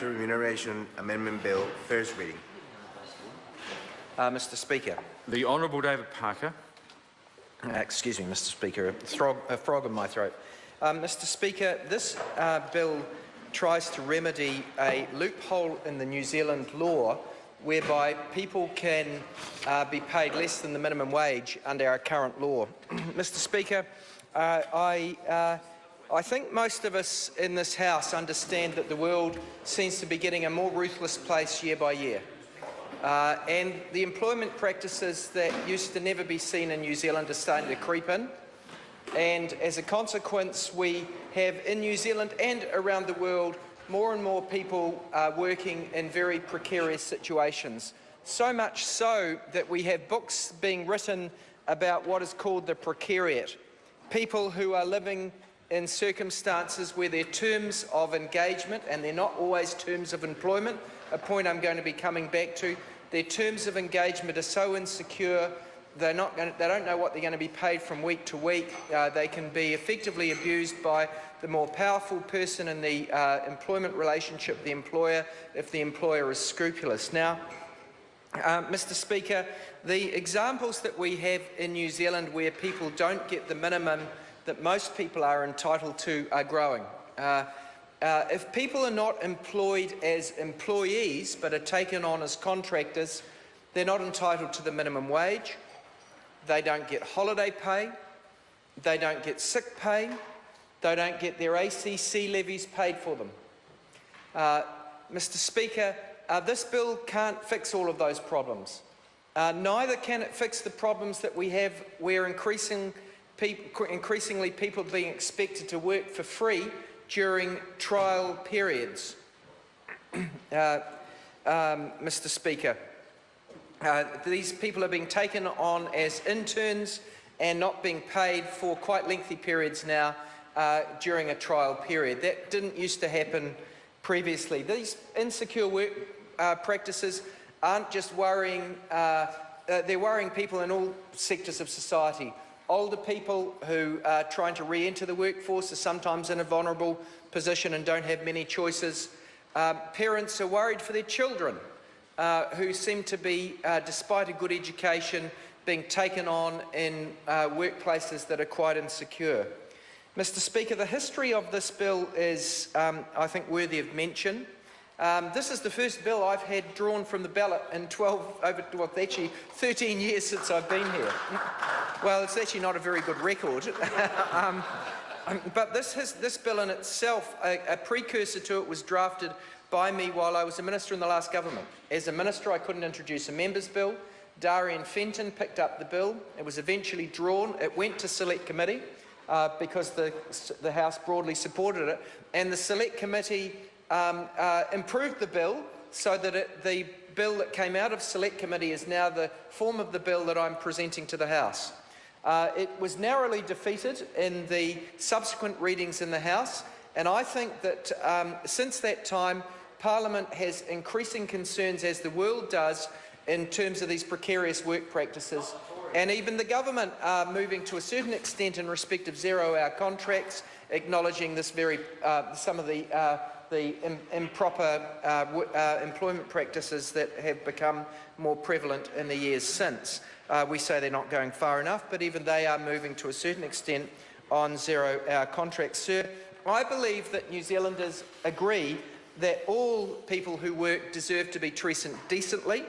Remuneration Amendment Bill, first reading. Mr. Speaker. The Honourable David Parker. Excuse me, Mr. Speaker, a frog in my throat. Mr. Speaker, this bill tries to remedy a loophole in the New Zealand law whereby people can be paid less than the minimum wage under our current law. Mr. Speaker, I think most of us in this House understand that the world seems to be getting a more ruthless place year by year. And the employment practices that used to never be seen in New Zealand are starting to creep in. And as a consequence, we have in New Zealand and around the world more and more people working in very precarious situations. So much so that we have books being written about what is called the precariat. People who are living in circumstances where their terms of engagement, and they're not always terms of employment, a point I'm going to be coming back to, their terms of engagement are so insecure, they don't know what they're going to be paid from week to week. They can be effectively abused by the more powerful person in the employment relationship, the employer, if the employer is scrupulous. Now, Mr. Speaker, the examples that we have in New Zealand where people don't get the minimum that most people are entitled to are growing. If people are not employed as employees but are taken on as contractors, they're not entitled to the minimum wage, they don't get holiday pay, they don't get sick pay, they don't get their ACC levies paid for them. Mr. Speaker, this bill can't fix all of those problems. Neither can it fix the problems that we have where increasingly people are being expected to work for free during trial periods. Mr. Speaker, these people are being taken on as interns and not being paid for quite lengthy periods now during a trial period. That didn't used to happen previously. These insecure work practices aren't just worrying, they're worrying people in all sectors of society. Older people who are trying to re-enter the workforce are sometimes in a vulnerable position and don't have many choices. Parents are worried for their children who seem to be, despite a good education, being taken on in workplaces that are quite insecure. Mr. Speaker, the history of this bill is, I think, worthy of mention. This is the first bill I've had drawn from the ballot in 13 years since I've been here. Well, it's actually not a very good record. But this bill in itself, a precursor to it was drafted by me while I was a minister in the last government. As a minister, I couldn't introduce a member's bill. Darian Fenton picked up the bill. It was eventually drawn. It went to Select Committee because the House broadly supported it. And the Select Committee improved the bill so that the bill that came out of Select Committee is now the form of the bill that I'm presenting to the House. It was narrowly defeated in the subsequent readings in the House, and I think that since that time, Parliament has increasing concerns, as the world does, in terms of these precarious work practices, and even the government are moving to a certain extent in respect of zero-hour contracts, acknowledging this very some of the improper employment practices that have become more prevalent in the years since. We say they're not going far enough, but even they are moving to a certain extent on zero-hour contracts. Sir, I believe that New Zealanders agree that all people who work deserve to be treated decently,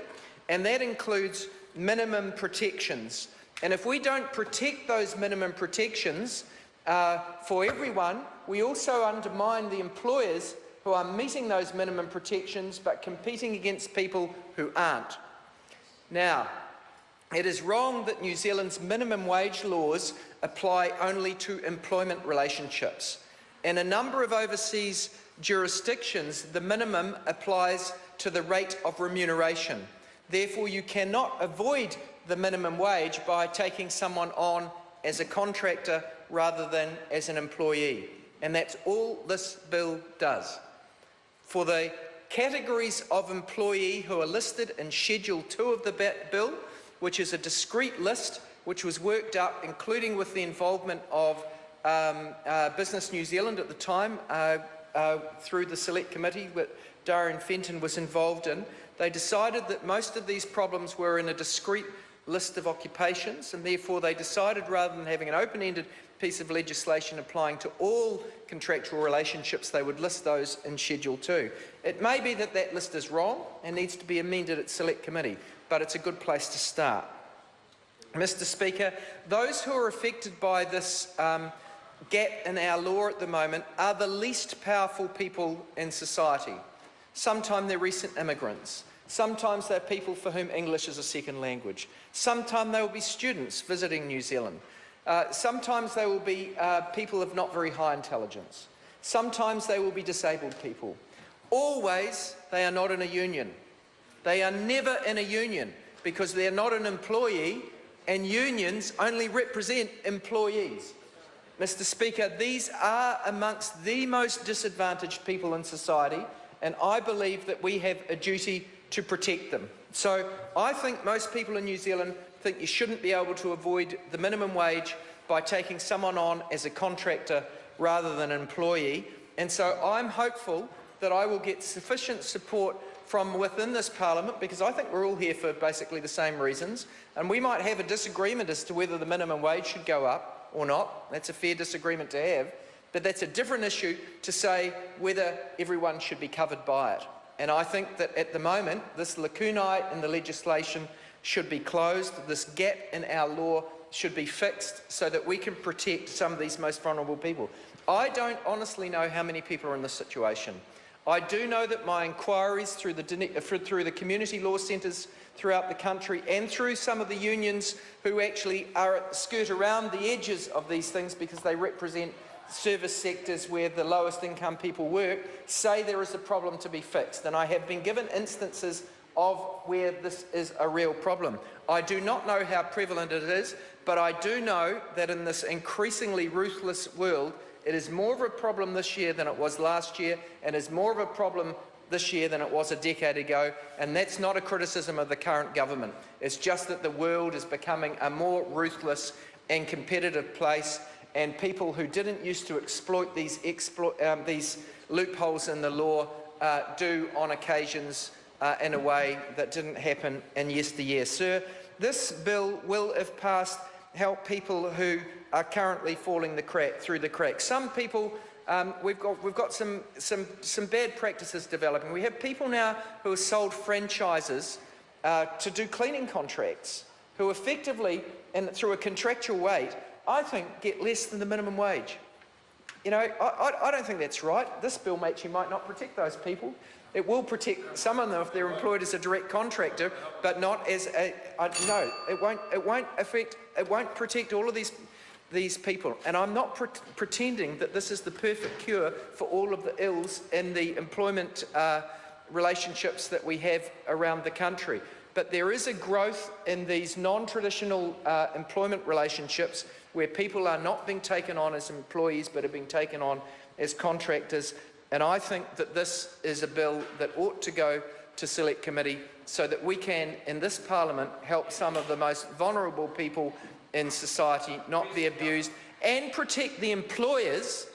and that includes minimum protections. And if we don't protect those minimum protections for everyone, we also undermine the employers who are meeting those minimum protections but competing against people who aren't. Now, it is wrong that New Zealand's minimum wage laws apply only to employment relationships. In a number of overseas jurisdictions, the minimum applies to the rate of remuneration. Therefore, you cannot avoid the minimum wage by taking someone on as a contractor rather than as an employee. And that's all this bill does. For the categories of employee who are listed in Schedule 2 of the bill, which is a discrete list which was worked up, including with the involvement of Business New Zealand at the time, through the Select Committee Darian Fenton was involved in, they decided that most of these problems were in a discrete list of occupations, and therefore they decided, rather than having an open-ended piece of legislation applying to all contractual relationships, they would list those in Schedule 2. It may be that that list is wrong and needs to be amended at Select Committee, but it's a good place to start. Mr. Speaker, those who are affected by this gap in our law at the moment are the least powerful people in society. Sometimes they're recent immigrants. Sometimes they're people for whom English is a second language. Sometimes they will be students visiting New Zealand. Sometimes they will be people of not very high intelligence. Sometimes they will be disabled people. Always, they are not in a union. They are never in a union because they are not an employee, and unions only represent employees. Mr. Speaker, these are amongst the most disadvantaged people in society, and I believe that we have a duty to protect them. So I think most people in New Zealand think you shouldn't be able to avoid the minimum wage by taking someone on as a contractor rather than an employee. And so I'm hopeful that I will get sufficient support from within this Parliament, because I think we're all here for basically the same reasons, and we might have a disagreement as to whether the minimum wage should go up or not. That's a fair disagreement to have, but that's a different issue to say whether everyone should be covered by it. And I think that at the moment, this lacunae in the legislation should be closed. This gap in our law should be fixed so that we can protect some of these most vulnerable people. I don't honestly know how many people are in this situation. I do know that my inquiries through the community law centres throughout the country and through some of the unions who actually skirt around the edges of these things because they represent service sectors where the lowest income people work, say there is a problem to be fixed. And I have been given instances of where this is a real problem. I do not know how prevalent it is, but I do know that in this increasingly ruthless world, it is more of a problem this year than it was last year, and is more of a problem this year than it was a decade ago, and that's not a criticism of the current government. It's just that the world is becoming a more ruthless and competitive place, and people who didn't used to exploit these loopholes in the law do on occasions in a way that didn't happen in yesteryear. Sir, this bill will, if passed, help people who are currently falling through the cracks. Some people, we've got some bad practices developing. We have people now who are sold franchises to do cleaning contracts, who effectively, and through a contractual rate, I think get less than the minimum wage. You know, I don't think that's right. This bill actually might not protect those people. It will protect some of them if they're employed as a direct contractor, but not as a, no, it won't protect all of these people. And I'm not pretending that this is the perfect cure for all of the ills in the employment relationships that we have around the country. But there is a growth in these non-traditional employment relationships where people are not being taken on as employees but are being taken on as contractors. And I think that this is a bill that ought to go to Select Committee so that we can, in this Parliament, help some of the most vulnerable people in society not be abused, and protect the employers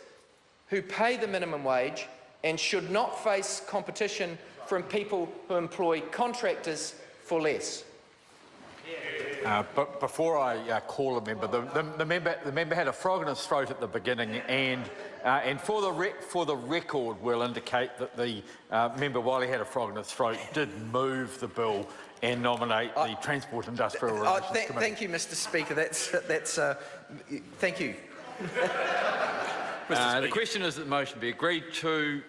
who pay the minimum wage and should not face competition from people who employ contractors for less. But before I call a member, the member had a frog in his throat at the beginning, and for the record, we'll indicate that the member, while he had a frog in his throat, did move the bill and nominate the Transport Industrial Relations Committee. Thank you, Mr. Speaker. Thank you. The question is that the motion be agreed to.